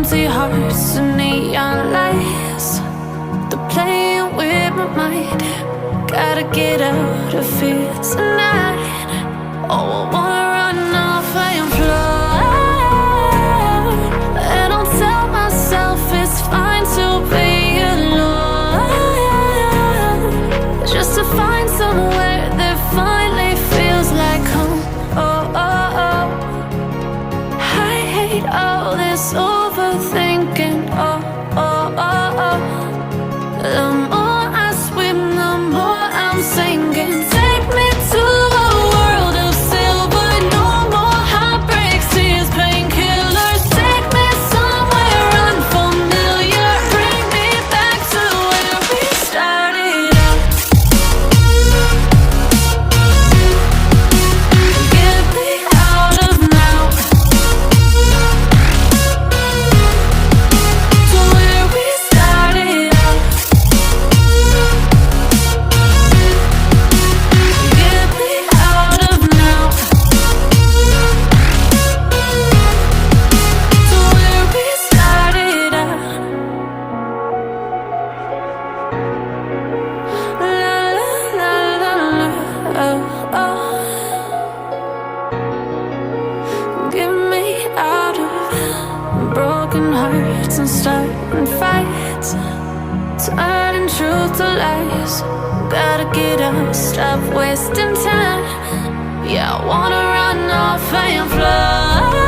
empty hearts and neon lights. They're playing with my mind. Gotta get out of here tonight. Oh, I wanna run off and fly. And I'll tell myself it's fine to be alone, just to find somewhere that finally feels like home. Oh, oh, oh. I hate all this overthinking. Oh, oh, oh, oh. The more I swim, the more I'm sinking. Take me to a world of silver. No more heartbreaks, tears, painkillers. Take me somewhere unfamiliar. Bring me back to where we started out. Get me out of now, to where we started out. Get me out of now, to where we started out. La la la la la, oh, oh. Get me out of broken hearts and starting fights, turning truth to lies. Gotta get up, stop wasting time. Yeah, I wanna run off and fly.